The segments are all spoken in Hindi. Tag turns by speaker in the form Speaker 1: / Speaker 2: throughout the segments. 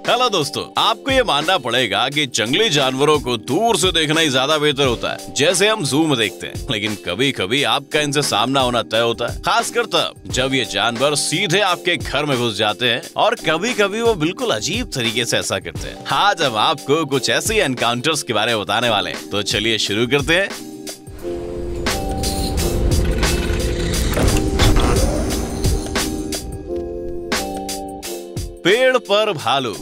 Speaker 1: हेलो दोस्तों, आपको ये मानना पड़ेगा कि जंगली जानवरों को दूर से देखना ही ज्यादा बेहतर होता है, जैसे हम जू में देखते हैं। लेकिन कभी कभी आपका इनसे सामना होना तय होता है, खासकर तब जब ये जानवर सीधे आपके घर में घुस जाते हैं। और कभी कभी वो बिल्कुल अजीब तरीके से ऐसा करते हैं। आज हम आपको कुछ ऐसे एनकाउंटर्स के बारे में बताने वाले हैं, तो चलिए शुरू करते हैं। पेड़ पर भालू।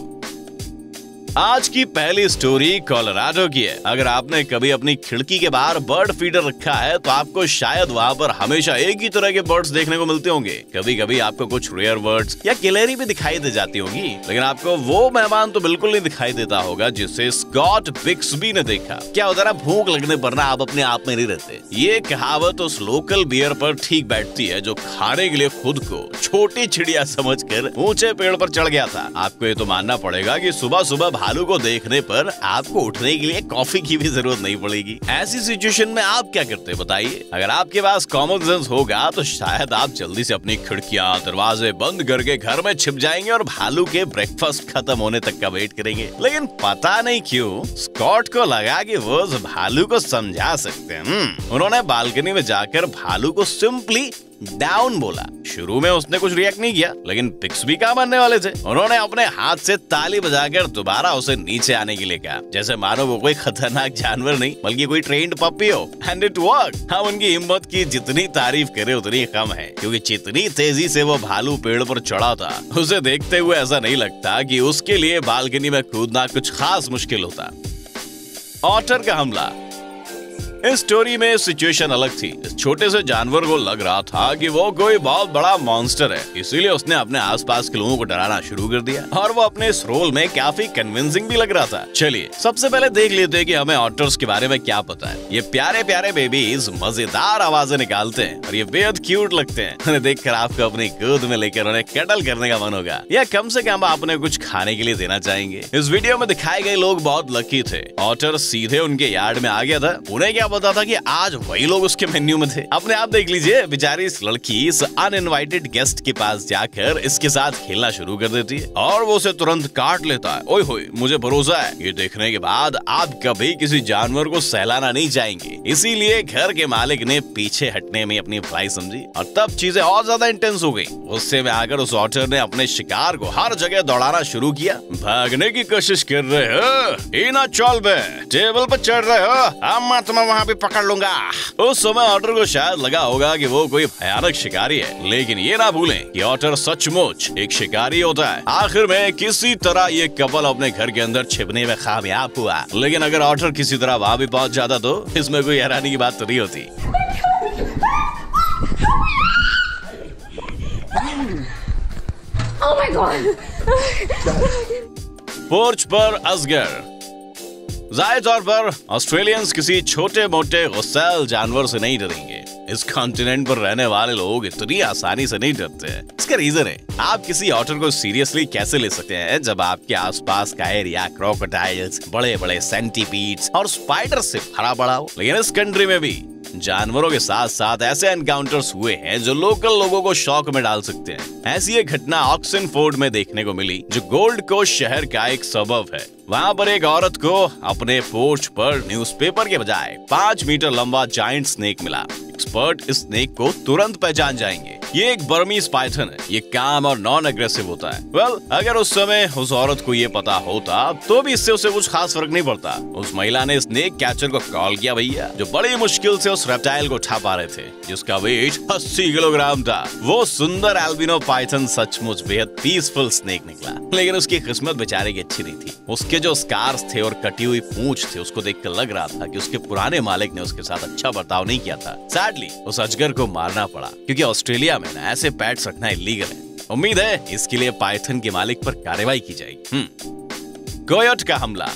Speaker 1: आज की पहली स्टोरी कोलोराडो की है। अगर आपने कभी अपनी खिड़की के बाहर बर्ड फीडर रखा है तो आपको शायद वहाँ पर हमेशा एक ही तरह के बर्ड्स देखने को मिलते होंगे। कभी कभी आपको कुछ रेयर बर्ड्स या गिलहरी भी दिखाई दे जाती होगी, लेकिन आपको वो मेहमान तो बिल्कुल नहीं दिखाई देता होगा जिसे स्कॉट बिक्सबी ने देखा। क्या होता है, भूख लगने पर ना आप अपने आप में नहीं रहते। ये कहावत उस लोकल बियर पर ठीक बैठती है जो खाने के लिए खुद को छोटी चिड़िया समझकर ऊंचे पेड़ पर चढ़ गया था। आपको ये तो मानना पड़ेगा कि सुबह सुबह भालू को देखने पर आपको उठने के लिए कॉफी की भी जरूरत नहीं पड़ेगी। ऐसी सिचुएशन में आप क्या करते बताइए? अगर आपके पास कॉमन सेंस होगा तो शायद आप जल्दी से अपनी खिड़कियां दरवाजे बंद करके घर में छिप जाएंगे और भालू के ब्रेकफास्ट खत्म होने तक का वेट करेंगे। लेकिन पता नहीं क्यों स्कॉट को लगा कि वो उस भालू को समझा सकते हैं। उन्होंने बालकनी में जाकर भालू को सिंपली डाउन बोला। शुरू में उसने कुछ रिएक्ट नहीं किया, लेकिन बिक्सबी क्या मानने वाले थे। उन्होंने अपने हाथ से ताली बजाकर दोबारा उसे नीचे आने के लिए कहा, जैसे मानो वो कोई खतरनाक जानवर नहीं बल्कि कोई ट्रेन्ड पप्पी हो। And it work. हम उनकी हिम्मत की जितनी तारीफ करें उतनी कम है, क्योंकि जितनी तेजी से वो भालू पेड़ पर चढ़ा था, उसे देखते हुए ऐसा नहीं लगता कि उसके लिए बालकनी में कूदना कुछ खास मुश्किल होता। ऑटर का हमला। इस स्टोरी में सिचुएशन अलग थी। इस छोटे से जानवर को लग रहा था कि वो कोई बहुत बड़ा मॉन्स्टर है, इसीलिए उसने अपने आसपास के लोगों को डराना शुरू कर दिया और वो अपने इस रोल में काफी कन्विंसिंग भी लग रहा था। चलिए सबसे पहले देख लेते हैं कि हमें ऑटर्स के बारे में क्या पता है। ये प्यारे प्यारे बेबीज मजेदार आवाजें निकालते हैं और ये बेहद क्यूट लगते हैं। उन्हें देखकर आपको अपनी गोद में लेकर उन्हें कडल करने का मन होगा, या कम से कम आप उन्हें कुछ खाने के लिए देना चाहेंगे। इस वीडियो में दिखाए गए लोग बहुत लकी थे। ऑटर सीधे उनके यार्ड में आ गया था। उन्हें क्या पता था कि आज वही लोग उसके मेन्यू में थे। अपने आप देख लीजिए, बेचारी इस लड़की इस अनइनवाइटेड गेस्ट के पास जाकर इसके साथ खेलना शुरू कर देती है और वो उसे तुरंत काट लेता है। ओए होए, मुझे भरोसा है ये देखने के बाद आप कभी किसी जानवर को सहलाना नहीं चाहेंगे। इसीलिए घर के मालिक ने पीछे हटने में अपनी भलाई समझी और तब चीजें और ज्यादा इंटेंस हो गई। गुस्से में आकर उस ऑटर ने अपने शिकार को हर जगह दौड़ाना शुरू किया। भागने की कोशिश कर रहे हो, चौल पे टेबल पर चढ़ रहे हो, मैं तुम्हें वहाँ पे पकड़ लूंगा। उस समय ऑटर को शायद लगा होगा कि वो कोई भयानक शिकारी है, लेकिन ये ना भूलें कि ऑटर सचमुच एक शिकारी होता है। आखिर में किसी तरह ये कपल अपने घर के अंदर छिपने में कामयाब हुआ। लेकिन अगर ऑटर किसी तरह वहाँ भी पहुँच जाता तो इसमें कोई हैरानी की बात तो नहीं होती।
Speaker 2: Oh my God!
Speaker 1: पोर्च पर अजगर। जाहिर तौर पर ऑस्ट्रेलियंस किसी छोटे मोटे गुस्सैल जानवर से नहीं डरेंगे। इस कॉन्टिनेंट पर रहने वाले लोग इतनी आसानी से नहीं डरते हैं। इसका रीजन है, आप किसी ऑटर को सीरियसली कैसे ले सकते हैं जब आपके आसपास का एरिया क्रोकोडाइल्स, बड़े बड़े सेंटीपीड्स और स्पाइडर से भरा पड़ा हो। लेकिन इस कंट्री में भी जानवरों के साथ साथ ऐसे एनकाउंटर्स हुए हैं जो लोकल लोगों को शॉक में डाल सकते हैं। ऐसी एक घटना ऑक्सनफोर्ड में देखने को मिली, जो गोल्ड कोस्ट शहर का एक सबब है। वहाँ पर एक औरत को अपने पोर्च पर न्यूज़पेपर के बजाय 5 मीटर लंबा जायंट स्नेक मिला। एक्सपर्ट इस स्नेक को तुरंत पहचान जाएंगे, ये एक बर्मीज पाइथन है। ये काम और नॉन एग्रेसिव होता है। वेल, अगर उस समय उस औरत को ये पता होता तो भी इससे उसे कुछ खास फर्क नहीं पड़ता। उस महिला ने स्नेक कैचर को कॉल किया भैया, जो बड़ी मुश्किल से उस रेप्टाइल को उठा पा रहे थे, जिसका वेट 80 किलोग्राम था। वो सुंदर एल्बिनो पाइथन सचमुच बेहद पीसफुल स्नेक निकला, लेकिन उसकी किस्मत बेचारे की अच्छी नहीं थी। उसके जो स्कार्स थे और कटी हुई पूंछ थे, उसको देखकर लग रहा था कि उसके पुराने मालिक ने उसके साथ अच्छा बर्ताव नहीं किया था। सैडली उस अजगर को मारना पड़ा, क्योंकि ऑस्ट्रेलिया में ना ऐसे पेट्स रखना इलीगल है। उम्मीद है इसके लिए पाइथन के मालिक पर कार्रवाई की जाएगी। कोयोट का हमला।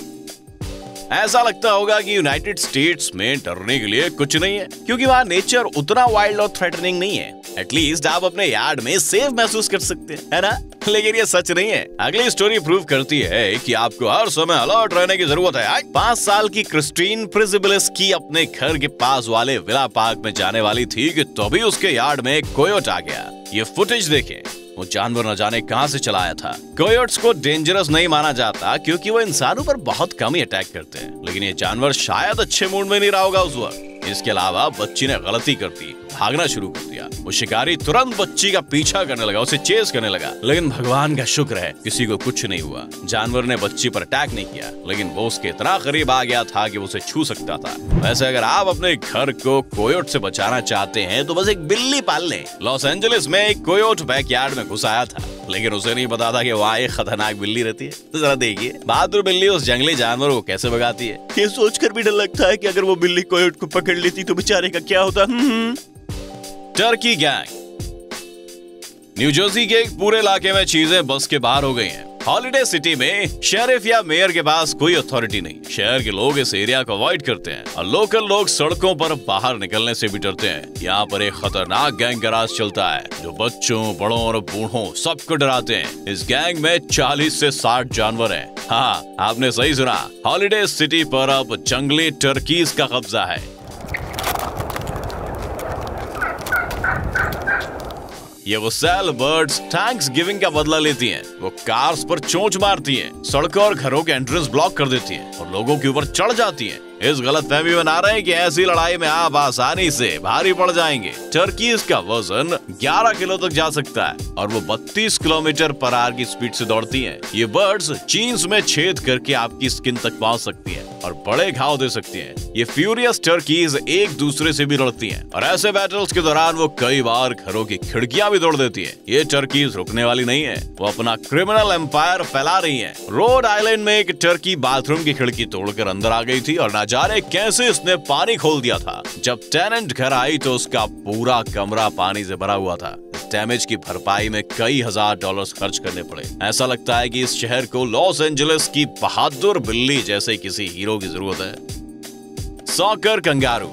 Speaker 1: ऐसा लगता होगा कि यूनाइटेड स्टेट्स में डरने के लिए कुछ नहीं है, क्योंकि वहाँ नेचर उतना वाइल्ड और थ्रेटनिंग नहीं है। एटलीस्ट आप अपने यार्ड में सेफ महसूस कर सकते हैं, है ना? लेकिन ये सच नहीं है। अगली स्टोरी प्रूव करती है कि आपको हर समय अलर्ट रहने की जरूरत है। 5 साल की क्रिस्टीन प्रिजिबिलिस्की अपने घर के पास वाले विला पार्क में जाने वाली थी कि तभी उसके यार्ड में एक कोयोट आ गया। ये फुटेज देखें। वो जानवर न जाने कहां से चला आया था। कोयोट्स को डेंजरस नहीं माना जाता क्योंकि वो इंसानों पर बहुत कम ही अटैक करते हैं, लेकिन ये जानवर शायद अच्छे मूड में नहीं रहा होगा उस वक्त। इसके अलावा बच्ची ने गलती कर दी, भागना शुरू कर दिया। वो शिकारी तुरंत बच्ची का पीछा करने लगा, उसे चेस करने लगा, लेकिन भगवान का शुक्र है किसी को कुछ नहीं हुआ। जानवर ने बच्ची पर अटैक नहीं किया, लेकिन वो उसके इतना करीब आ गया था कि वो उसे छू सकता था। वैसे अगर आप अपने घर को कोयोट से बचाना चाहते हैं तो बस एक बिल्ली पाल लें। लॉस एंजलिस में एक कोयोट बैकयार्ड में घुस आया था, लेकिन उसे नहीं पता था कि वहाँ एक खतरनाक बिल्ली रहती है। तो जरा देखिए बहादुर बिल्ली उस जंगली जानवर को कैसे भगाती है।
Speaker 2: ये सोचकर भी डर लगता है कि अगर वो बिल्ली कोयोट को पकड़ लेती तो बेचारे का क्या होता।
Speaker 1: Turkey gang. न्यू जर्सी के एक पूरे इलाके में चीजें बस के बाहर हो गई हैं। हॉलिडे सिटी में शेरिफ या मेयर के पास कोई अथॉरिटी नहीं। शहर के लोग इस एरिया को अवॉइड करते हैं और लोकल लोग सड़कों पर बाहर निकलने से भी डरते हैं। यहाँ पर एक खतरनाक गैंग का राज चलता है जो बच्चों, बड़ों और बूढ़ों सबको डराते हैं। इस गैंग में 40 से 60 जानवर हैं। हाँ, आपने सही सुना, हॉलिडे सिटी पर अब जंगली टर्कीज का कब्जा है। ये वो सेल बर्ड्स थैंक्सगिविंग का बदला लेती हैं। वो कार्स पर चोंच मारती हैं, सड़कों और घरों के एंट्रेंस ब्लॉक कर देती हैं और लोगों के ऊपर चढ़ जाती हैं। इस गलतफहमी में ना रहे कि ऐसी लड़ाई में आप आसानी से भारी पड़ जाएंगे। टर्कीज का वजन 11 किलो तक जा सकता है और वो 32 किलोमीटर पर आवर की स्पीड से दौड़ती हैं। ये बर्ड्स जीन्स में छेद करके आपकी स्किन तक पहुंच सकती हैं और बड़े घाव दे सकती हैं। ये फ्यूरियस टर्कीज एक दूसरे से भी लड़ती हैं और ऐसे बैटल्स के दौरान वो कई बार घरों की खिड़कियां भी तोड़ देती हैं। ये टर्कीज रुकने वाली नहीं है, वो अपना क्रिमिनल एम्पायर फैला रही हैं। रोड आइलैंड में एक टर्की बाथरूम की खिड़की तोड़कर अंदर आ गई थी और ना जाने कैसे इसने पानी खोल दिया था। जब टेनेंट घर आई तो उसका पूरा कमरा पानी से भरा हुआ था। डैमेज की भरपाई में कई $1000 खर्च करने पड़े। ऐसा लगता है कि इस शहर को लॉस एंजलिस की बहादुर बिल्ली जैसे किसी हीरो की जरूरत है। Soccer kangaroo.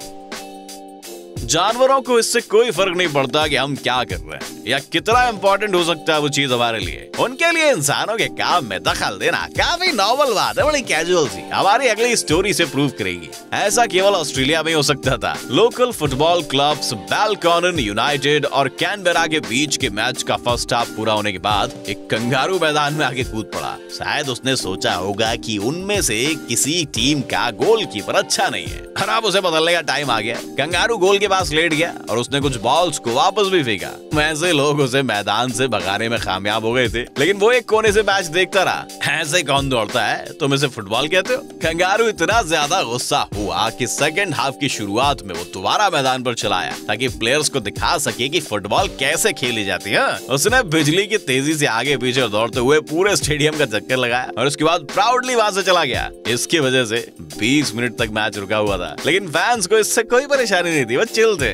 Speaker 1: जानवरों को इससे कोई फर्क नहीं पड़ता कि हम क्या कर रहे हैं या कितना इंपॉर्टेंट हो सकता है वो चीज हमारे लिए। उनके लिए इंसानों के काम में दखल देना काफी नॉर्मल बात है, बड़ी कैजुअल सी। हमारी अगली स्टोरी से प्रूव करेगी ऐसा केवल ऑस्ट्रेलिया में हो सकता था। लोकल फुटबॉल क्लब्स बैलकॉनन यूनाइटेड और कैनबेरा के बीच के मैच का फर्स्ट हाफ पूरा होने के बाद एक कंगारू मैदान में आके कूद पड़ा। शायद उसने सोचा होगा कि उनमें से किसी टीम का गोलकीपर अच्छा नहीं है और अब उसे बदलने का टाइम आ गया। कंगारू गोल के पास लेट गया और उसने कुछ बॉल्स को वापस भी फेंका। वैसे लोग उसे मैदान से भगाने में कामयाब हो गए थे, लेकिन वो एक कोने से मैच देखता रहा। ऐसे कौन दौड़ता है, तुम इसे फुटबॉल कहते हो? कंगारू इतना ज्यादा गुस्सा हुआ कि सेकंड हाफ की शुरुआत में वो दोबारा मैदान पर चला आया ताकि प्लेयर्स को दिखा सके कि फुटबॉल कैसे खेली जाती है। उसने बिजली की तेजी से आगे पीछे दौड़ते हुए पूरे स्टेडियम का चक्कर लगाया और उसके बाद प्राउडली वहां से चला गया। इसकी वजह से 20 मिनट तक मैच रुका हुआ था, लेकिन फैंस को इससे कोई परेशानी नहीं थी, वो चिल थे।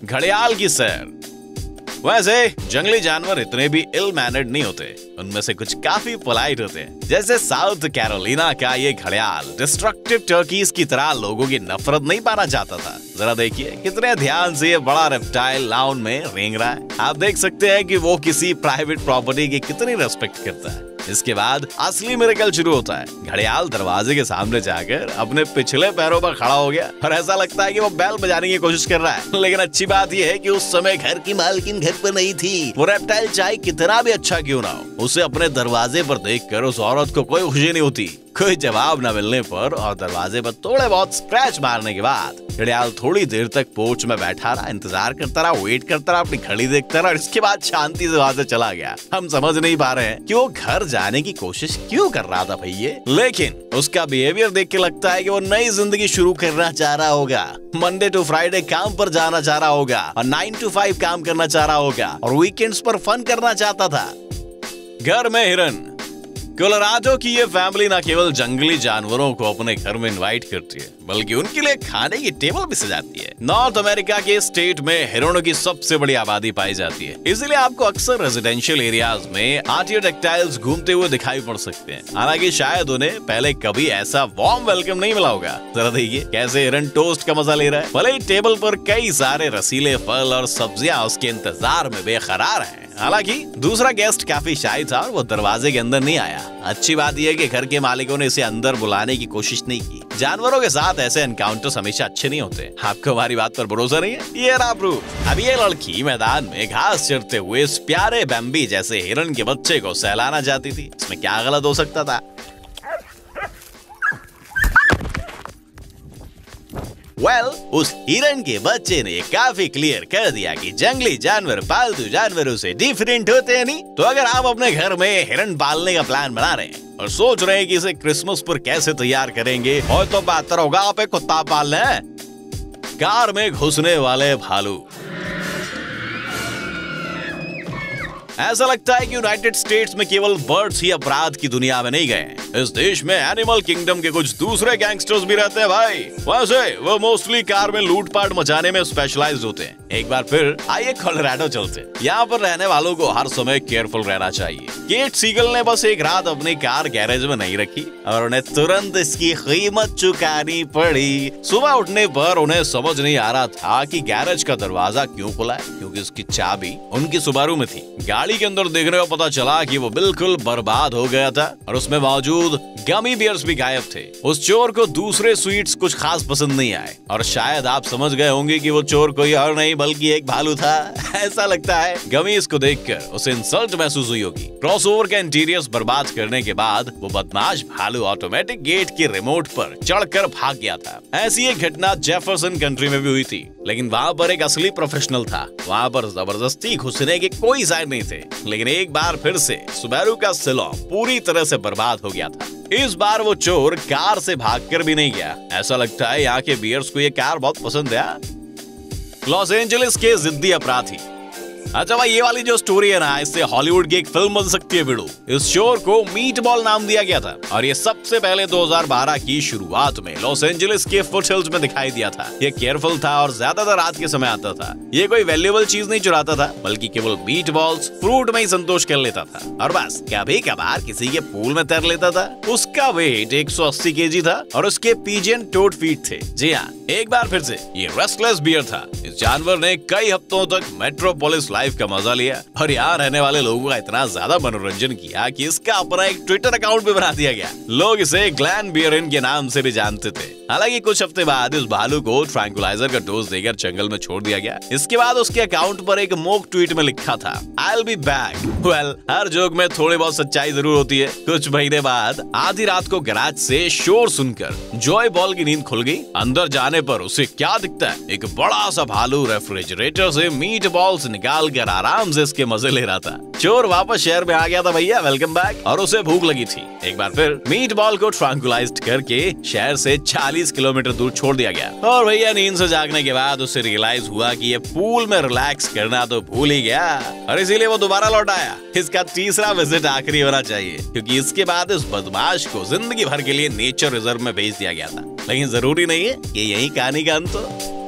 Speaker 1: घड़ियाल की सैर। वैसे जंगली जानवर इतने भी इल मैनर्ड नहीं होते, उनमें से कुछ काफी पोलाइट होते हैं। जैसे साउथ कैरोलिना का ये घड़ियाल डिस्ट्रक्टिव टर्कीज की तरह लोगों की नफरत नहीं पाना चाहता था। जरा देखिए कितने ध्यान से ये बड़ा रेप्टाइल लाउन में रेंग रहा है। आप देख सकते हैं कि वो किसी प्राइवेट प्रॉपर्टी की कितनी रेस्पेक्ट करता है। इसके बाद असली मिरेकल शुरू होता है। घड़ियाल दरवाजे के सामने जाकर अपने पिछले पैरों पर खड़ा हो गया और ऐसा लगता है कि वो बेल बजाने की कोशिश कर रहा है। लेकिन अच्छी बात यह है कि उस समय घर की मालकिन घर पर नहीं थी। वो रेप्टाइल चाहे कितना भी अच्छा क्यों ना हो, उसे अपने दरवाजे पर देखकर उस औरत को कोई खुशी नहीं होती। कोई जवाब न मिलने पर और दरवाजे पर थोड़े बहुत स्क्रैच मारने के बाद घड़ियाल थोड़ी देर तक पोर्च में बैठा रहा, इंतजार करता रहा, वेट करता रहा, अपनी घड़ी देखता रहा और इसके बाद शांति से वहां से चला गया। हम समझ नहीं पा रहे हैं कि वो घर जाने की कोशिश क्यों कर रहा था भैया, लेकिन उसका बिहेवियर देख के लगता है कि वो नई जिंदगी शुरू करना चाह रहा होगा। मंडे टू फ्राइडे काम पर जाना चाह रहा होगा और 9 to 5 काम करना चाह रहा होगा और वीकेंड्स पर फन करना चाहता था। घर में हिरन। कोलोराडो की ये फैमिली न केवल जंगली जानवरों को अपने घर में इनवाइट करती है, बल्कि उनके लिए खाने की टेबल भी सजाती है। नॉर्थ अमेरिका के स्टेट में हिरणों की सबसे बड़ी आबादी पाई जाती है, इसलिए आपको अक्सर रेजिडेंशियल एरियाज में आर्टियोडेक्टाइल्स घूमते हुए दिखाई पड़ सकते हैं। हालांकि शायद उन्हें पहले कभी ऐसा वार्म वेलकम नहीं मिला होगा। जरा देखिए कैसे हिरन टोस्ट का मजा ले रहा है। भले ही टेबल पर कई सारे रसीले फल और सब्जियां उसके इंतजार में बेकरार हैं। हालांकि दूसरा गेस्ट काफी शाय था और वो दरवाजे के अंदर नहीं आया। अच्छी बात यह है कि घर के मालिकों ने इसे अंदर बुलाने की कोशिश नहीं की। जानवरों के साथ ऐसे एनकाउंटर्स हमेशा अच्छे नहीं होते। आपको हमारी बात पर भरोसा नहीं है? ये रहा प्रूफ। अब ये लड़की मैदान में घास चरते हुए इस प्यारे बेम्बी जैसे हिरन के बच्चे को सहलाना चाहती थी। इसमें क्या गलत हो सकता था? उस हिरन के बच्चे ने काफी क्लियर कर दिया कि जंगली जानवर पालतू जानवरों से डिफरेंट होते हैं नहीं। तो अगर आप अपने घर में हिरन पालने का प्लान बना रहे हैं और सोच रहे हैं कि इसे क्रिसमस पर कैसे तैयार करेंगे, और तो बेहतर होगा आप एक कुत्ता पाल लें। कार में घुसने वाले भालू। ऐसा लगता है कि यूनाइटेड स्टेट्स में केवल बर्ड्स ही अपराध की दुनिया में नहीं गए। इस देश में एनिमल किंगडम के कुछ दूसरे गैंगस्टर्स भी रहते हैं भाई। वैसे वो मोस्टली कार में लूटपाट मचाने में स्पेशलाइज्ड होते हैं। एक बार फिर आइए कोलोराडो चलते हैं। यहाँ पर रहने वालों को हर समय केयरफुल रहना चाहिए। केट सीगल ने बस एक रात अपनी कार गैरेज में नहीं रखी और उन्हें तुरंत इसकी कीमत चुकानी पड़ी। सुबह उठने पर उन्हें समझ नहीं आ रहा था कि गैरेज का दरवाजा क्यों खुला है, क्योंकि उसकी चाबी उनकी सुबारू में थी। गाड़ी के अंदर देखने को पता चला कि वो बिल्कुल बर्बाद हो गया था और उसमें मौजूद गमी बियर्स भी गायब थे। उस चोर को दूसरे स्वीट्स कुछ खास पसंद नहीं आए और शायद आप समझ गए होंगे कि वो चोर कोई और नहीं बल्कि एक भालू था। ऐसा लगता है गमीज को देखकर उसे इंसल्ट महसूस हुई होगी। क्रॉसओवर के इंटीरियर्स बर्बाद करने के बाद वो बदमाश भालू ऑटोमेटिक गेट के रिमोट पर चढ़कर भाग गया था। ऐसी एक घटना जेफरसन कंट्री में भी हुई थी, लेकिन वहाँ पर एक असली प्रोफेशनल था। वहाँ पर जबरदस्ती घुसने के कोई साइन नहीं थे। लेकिन एक बार फिर से सुबारू का सिलोन पूरी तरह से बर्बाद हो गया था। इस बार वो चोर कार से भागकर भी नहीं गया। ऐसा लगता है यहाँ के बियर्स को ये कार बहुत पसंद है। लॉस एंजलिस के जिद्दी अपराधी। अच्छा भाई, ये वाली जो स्टोरी है ना, इससे हॉलीवुड की एक फिल्म बन सकती है बिड़ू। इस चोर को मीटबॉल नाम दिया गया था और ये सबसे पहले 2012 की शुरुआत में लॉस एंजलिस के फुटहिल्स में दिखाई दिया था। ये केयरफुल था और ज्यादातर रात के समय आता था। ये कोई वैल्यूएबल चीज नहीं चुराता था, बल्कि केवल मीटबॉल्स फ्रूट में ही संतोष कर लेता था और बस कभी कभार किसी के पूल में तैर लेता था। उसका वेट 180 केजी था और उसके पिजियन टोड फीट थे। जी हाँ, एक बार फिर से ये रेस्टलेस बियर था। इस जानवर ने कई हफ्तों तक मेट्रोपोलिस लाइफ का मजा लिया और यहाँ रहने वाले लोगों का इतना ज्यादा मनोरंजन किया कि इसका अपना एक ट्विटर अकाउंट भी बना दिया गया। लोग इसे ग्लैन बियरन के नाम से भी जानते थे। हालांकि कुछ हफ्ते बाद इस भालू को ट्रैंकुलाइजर का डोज देकर जंगल में छोड़ दिया गया। इसके बाद उसके अकाउंट पर एक मोक ट्वीट में लिखा था, I will be back. Well, her joke में थोड़ी बहुत सच्चाई जरूर होती है। कुछ महीने बाद आधी रात को गैराज से शोर सुनकर जॉय बॉल की नींद खुल गई। अंदर जाने पर उसे क्या दिखता है, एक बड़ा सा भालू रेफ्रिजरेटर से मीट बॉल्स निकाल कर आराम से इसके मजे ले रहा था। चोर वापस शहर में आ गया था भैया, वेलकम बैक, और उसे भूख लगी थी। एक बार फिर मीट बॉल को ट्रैंकुलाइज्ड करके शहर से 40 किलोमीटर दूर छोड़ दिया गया। और भैया नींद से जागने के बाद उसे रियलाइज हुआ कि ये पूल में रिलैक्स करना तो भूल ही गया और इसीलिए वो दोबारा लौट आया। इसका तीसरा विजिट आखिरी होना चाहिए, क्योंकि इसके बाद इस बदमाश को जिंदगी भर के लिए नेचर रिजर्व में भेज दिया गया था। लेकिन जरूरी नहीं है कि यही कहानी का अंत हो।